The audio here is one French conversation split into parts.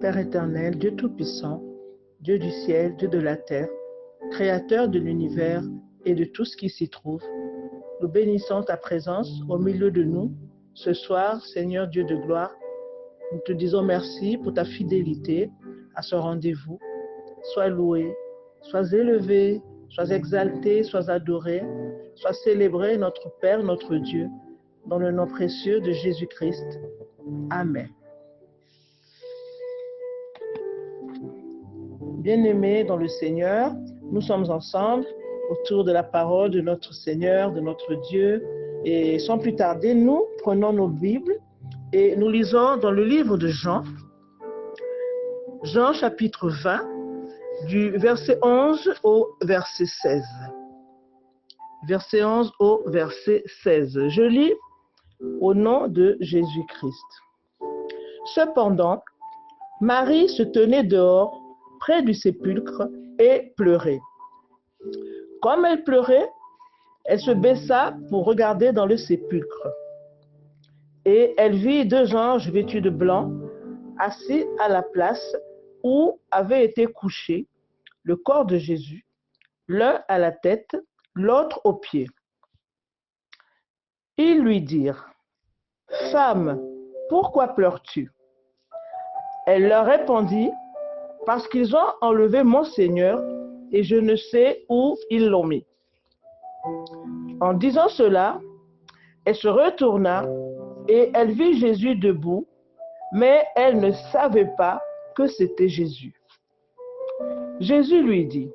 Père éternel, Dieu Tout-Puissant, Dieu du ciel, Dieu de la terre, Créateur de l'univers et de tout ce qui s'y trouve, nous bénissons ta présence au milieu de nous. Ce soir, Seigneur Dieu de gloire, nous te disons merci pour ta fidélité à ce rendez-vous. Sois loué, sois élevé, sois exalté, sois adoré, sois célébré notre Père, notre Dieu, dans le nom précieux de Jésus-Christ. Amen. Bien-aimés dans le Seigneur, nous sommes ensemble autour de la parole de notre Seigneur, de notre Dieu. Et sans plus tarder, nous prenons nos Bibles et nous lisons dans le livre de Jean, Jean chapitre 20, du verset 11 au verset 16. Verset 11 au verset 16. Je lis au nom de Jésus-Christ. Cependant, Marie se tenait dehors, près du sépulcre, et pleurait. Comme elle pleurait, elle se baissa pour regarder dans le sépulcre. Et elle vit deux anges vêtus de blanc, assis à la place où avait été couché le corps de Jésus, l'un à la tête, l'autre aux pieds. Ils lui dirent: « Femme, pourquoi pleures-tu » Elle leur répondit: « Parce qu'ils ont enlevé mon Seigneur, et je ne sais où ils l'ont mis. » En disant cela, elle se retourna et elle vit Jésus debout, mais elle ne savait pas que c'était Jésus. Jésus lui dit: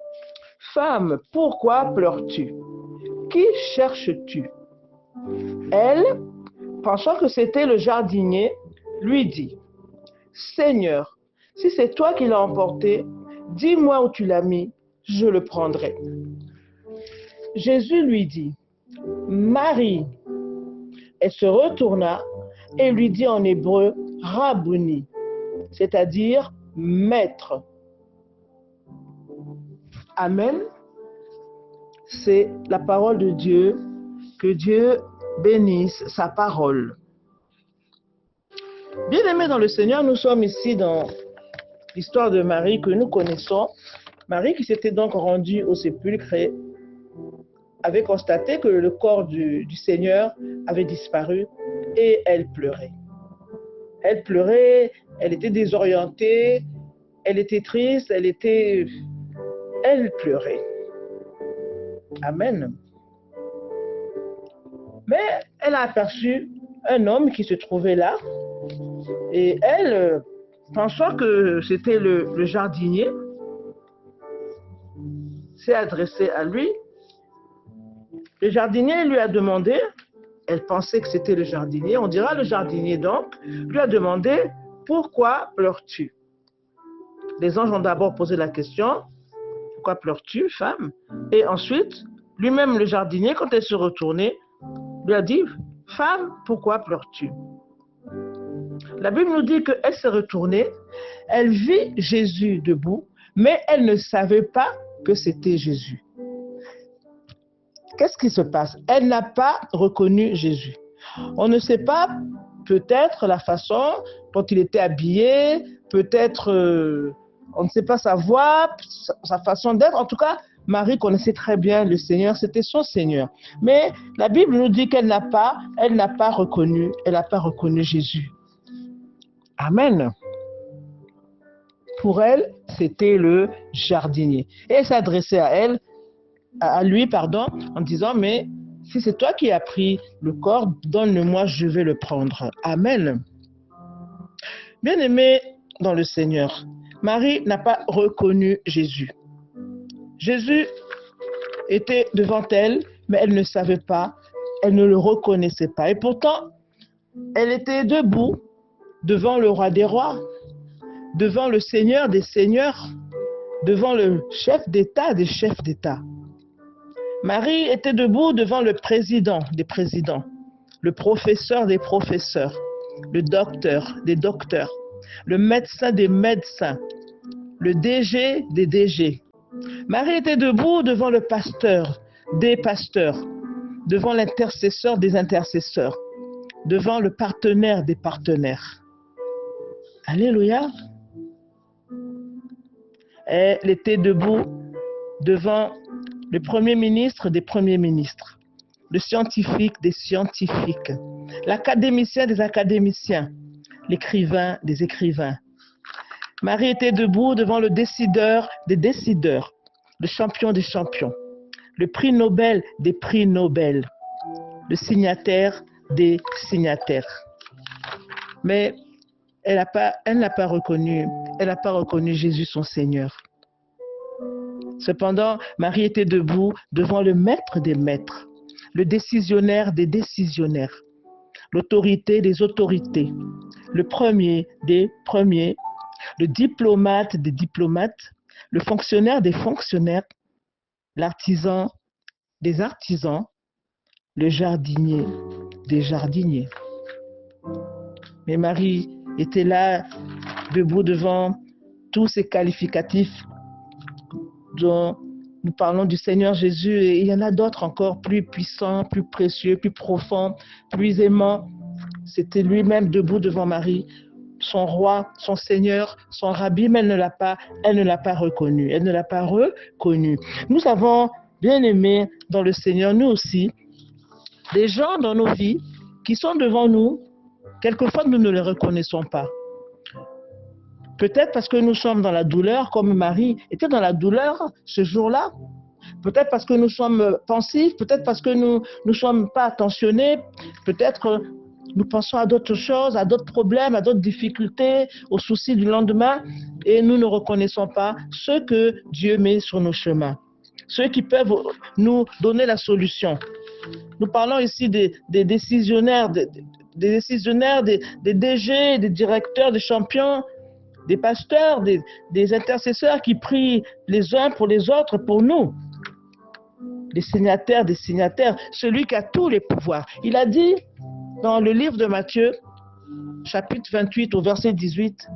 « Femme, pourquoi pleures-tu? Qui cherches-tu » Elle, pensant que c'était le jardinier, lui dit: « Seigneur, si c'est toi qui l'as emporté, dis-moi où tu l'as mis, je le prendrai. » Jésus lui dit: « Marie. » Elle se retourna et lui dit en hébreu: « Rabouni », c'est-à-dire maître. Amen. C'est la parole de Dieu. Que Dieu bénisse sa parole. Bien-aimés dans le Seigneur, nous sommes ici dans l'histoire de Marie que nous connaissons. Marie qui s'était donc rendue au sépulcre et avait constaté que le corps du Seigneur avait disparu et elle pleurait. Elle pleurait, elle était désorientée, elle était triste, elle pleurait. Amen. Mais elle a aperçu un homme qui se trouvait là et elle, pensant que c'était le jardinier, s'est adressée à lui. Le jardinier lui a demandé, elle pensait que c'était le jardinier, on dira le jardinier donc, lui a demandé: « Pourquoi pleures-tu » Les anges ont d'abord posé la question: « Pourquoi pleures-tu, femme ?» Et ensuite, lui-même le jardinier, quand elle se retournait, lui a dit: « Femme, pourquoi pleures-tu » La Bible nous dit qu'elle s'est retournée, elle vit Jésus debout, mais elle ne savait pas que c'était Jésus. Qu'est-ce qui se passe? Elle n'a pas reconnu Jésus. On ne sait pas, peut-être la façon dont il était habillé, peut-être, on ne sait pas sa voix, sa façon d'être. En tout cas, Marie connaissait très bien le Seigneur, c'était son Seigneur. Mais la Bible nous dit qu'elle n'a pas reconnu Jésus. Amen. Pour elle, c'était le jardinier. Et elle s'adressait à lui, en disant: « Mais si c'est toi qui as pris le corps, donne-le-moi, je vais le prendre. » Amen. Bien-aimés dans le Seigneur, Marie n'a pas reconnu Jésus. Jésus était devant elle, mais elle ne savait pas, elle ne le reconnaissait pas. Et pourtant, elle était debout devant le roi des rois, devant le Seigneur des seigneurs, devant le chef d'État des chefs d'État. Marie était debout devant le président des présidents, le professeur des professeurs, le docteur des docteurs, le médecin des médecins, le DG des DG. Marie était debout devant le pasteur des pasteurs, devant l'intercesseur des intercesseurs, devant le partenaire des partenaires. Alléluia. Elle était debout devant le premier ministre des premiers ministres, le scientifique des scientifiques, l'académicien des académiciens, l'écrivain des écrivains. Marie était debout devant le décideur des décideurs, le champion des champions, le prix Nobel des prix Nobel, le signataire des signataires. Mais elle n'a pas reconnu Jésus son Seigneur. Cependant, Marie était debout devant le maître des maîtres, le décisionnaire des décisionnaires, l'autorité des autorités, le premier des premiers, le diplomate des diplomates, le fonctionnaire des fonctionnaires, l'artisan des artisans, le jardinier des jardiniers. Mais Marie était là, debout devant tous ces qualificatifs dont nous parlons du Seigneur Jésus, et il y en a d'autres encore plus puissants, plus précieux, plus profonds, plus aimants. C'était lui-même debout devant Marie, son roi, son Seigneur, son rabbi, mais elle ne l'a pas reconnu. Elle ne l'a pas reconnu. Nous avons bien aimé dans le Seigneur, nous aussi, des gens dans nos vies qui sont devant nous. Quelquefois, nous ne les reconnaissons pas. Peut-être parce que nous sommes dans la douleur, comme Marie était dans la douleur ce jour-là. Peut-être parce que nous sommes pensifs, peut-être parce que nous ne sommes pas attentionnés, peut-être nous pensons à d'autres choses, à d'autres problèmes, à d'autres difficultés, aux soucis du lendemain, et nous ne reconnaissons pas ce que Dieu met sur nos chemins, ceux qui peuvent nous donner la solution. Nous parlons ici des décisionnaires, des DG, des directeurs, des champions, des pasteurs, des intercesseurs qui prient les uns pour les autres, pour nous. Des signataires, celui qui a tous les pouvoirs. Il a dit dans le livre de Matthieu, chapitre 28 au verset 18,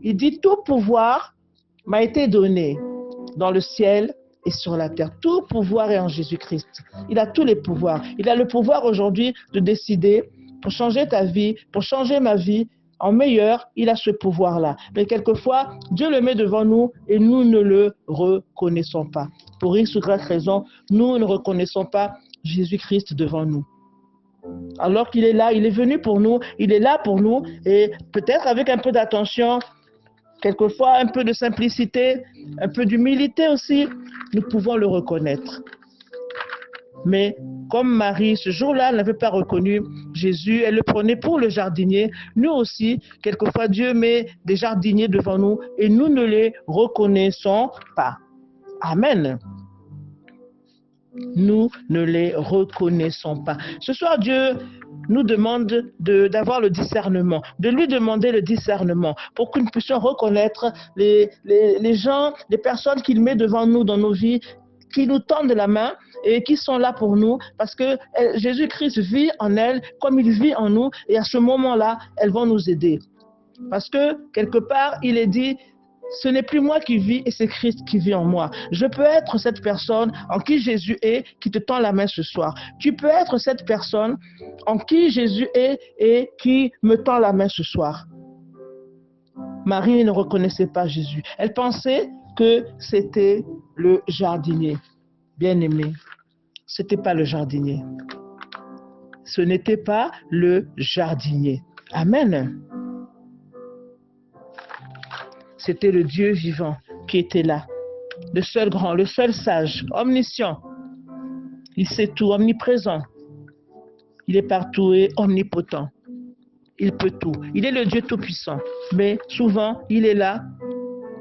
il dit « Tout pouvoir m'a été donné dans le ciel et sur la terre. Tout pouvoir est en Jésus-Christ. Il a tous les pouvoirs. Il a le pouvoir aujourd'hui de décider pour changer ta vie, pour changer ma vie, en meilleur, il a ce pouvoir-là. Mais quelquefois, Dieu le met devant nous et nous ne le reconnaissons pas. Pour X ou Y raison, nous ne reconnaissons pas Jésus-Christ devant nous. Alors qu'il est là, il est venu pour nous, il est là pour nous, et peut-être avec un peu d'attention, quelquefois un peu de simplicité, un peu d'humilité aussi, nous pouvons le reconnaître. Mais comme Marie, ce jour-là, elle n'avait pas reconnu Jésus, elle le prenait pour le jardinier. Nous aussi, quelquefois, Dieu met des jardiniers devant nous et nous ne les reconnaissons pas. Amen. Nous ne les reconnaissons pas. Ce soir, Dieu nous demande d'avoir le discernement, de lui demander le discernement pour que nous puissions reconnaître les gens, les personnes qu'il met devant nous dans nos vies, qui nous tendent la main et qui sont là pour nous, parce que Jésus-Christ vit en elles comme il vit en nous, et à ce moment-là, elles vont nous aider. Parce que, quelque part, il est dit, ce n'est plus moi qui vis, et c'est Christ qui vit en moi. Je peux être cette personne en qui Jésus est, qui te tend la main ce soir. Tu peux être cette personne en qui Jésus est et qui me tend la main ce soir. Marie ne reconnaissait pas Jésus. Elle pensait que c'était le jardinier. Bien-aimé, ce n'était pas le jardinier. Ce n'était pas le jardinier. Amen. C'était le Dieu vivant qui était là. Le seul grand, le seul sage, omniscient. Il sait tout, omniprésent. Il est partout et omnipotent. Il peut tout. Il est le Dieu tout-puissant. Mais souvent, il est là.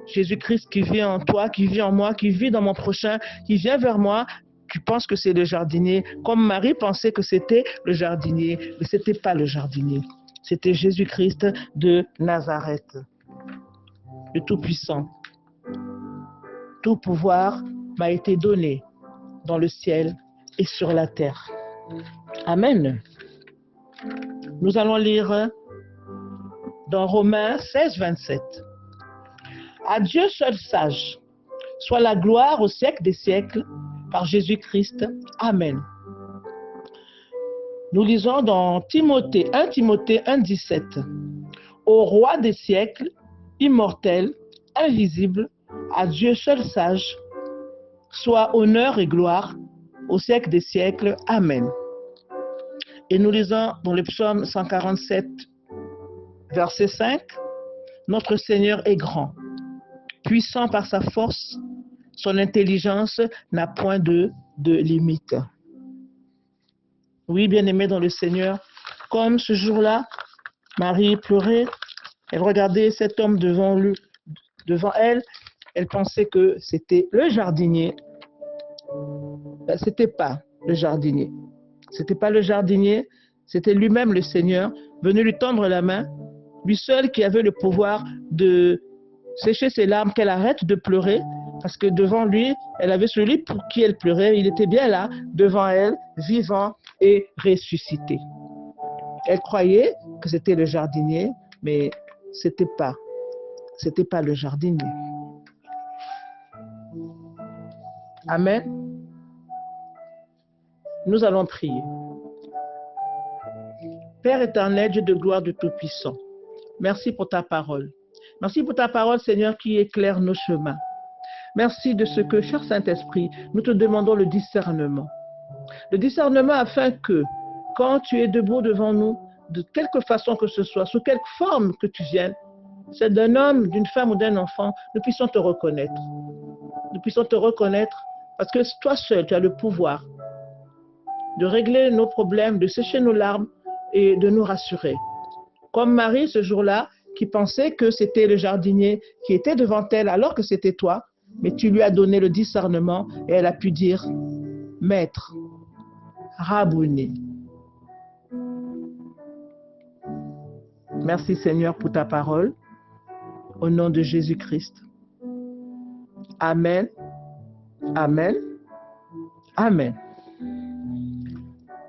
Jésus-Christ qui vit en toi, qui vit en moi, qui vit dans mon prochain, qui vient vers moi. Tu penses que c'est le jardinier, comme Marie pensait que c'était le jardinier, mais ce n'était pas le jardinier. C'était Jésus-Christ de Nazareth, le Tout-Puissant. Tout pouvoir m'a été donné dans le ciel et sur la terre. Amen. Nous allons lire dans Romains 16, 27. À Dieu seul sage, soit la gloire au siècle des siècles, par Jésus-Christ. Amen. Nous lisons dans 1 Timothée 1, 17. Au roi des siècles, immortel, invisible, à Dieu seul sage, soit honneur et gloire au siècle des siècles. Amen. Et nous lisons dans le psaume 147, verset 5, « Notre Seigneur est grand, puissant par sa force, son intelligence n'a point de limite. » Oui, bien-aimés dans le Seigneur, comme ce jour-là, Marie pleurait, elle regardait cet homme devant elle, elle pensait que c'était le jardinier. C'était pas le jardinier. C'était pas le jardinier, c'était lui-même le Seigneur, venu lui tendre la main, lui seul qui avait le pouvoir de sécher ses larmes, qu'elle arrête de pleurer, parce que devant lui, elle avait celui pour qui elle pleurait, il était bien là, devant elle, vivant et ressuscité. Elle croyait que c'était le jardinier, mais c'était pas le jardinier. Amen. Nous allons prier. Père éternel, Dieu de gloire, de Tout-Puissant, merci pour ta parole. Merci pour ta parole, Seigneur, qui éclaire nos chemins. Merci de ce que, cher Saint-Esprit, nous te demandons le discernement. Le discernement afin que, quand tu es debout devant nous, de quelque façon que ce soit, sous quelque forme que tu viennes, c'est d'un homme, d'une femme ou d'un enfant, nous puissions te reconnaître. Nous puissions te reconnaître parce que toi seul, tu as le pouvoir de régler nos problèmes, de sécher nos larmes et de nous rassurer. Comme Marie, ce jour-là, qui pensait que c'était le jardinier qui était devant elle alors que c'était toi, mais tu lui as donné le discernement et elle a pu dire « Maître, Rabouni ». Merci Seigneur pour ta parole. Au nom de Jésus-Christ. Amen. Amen. Amen.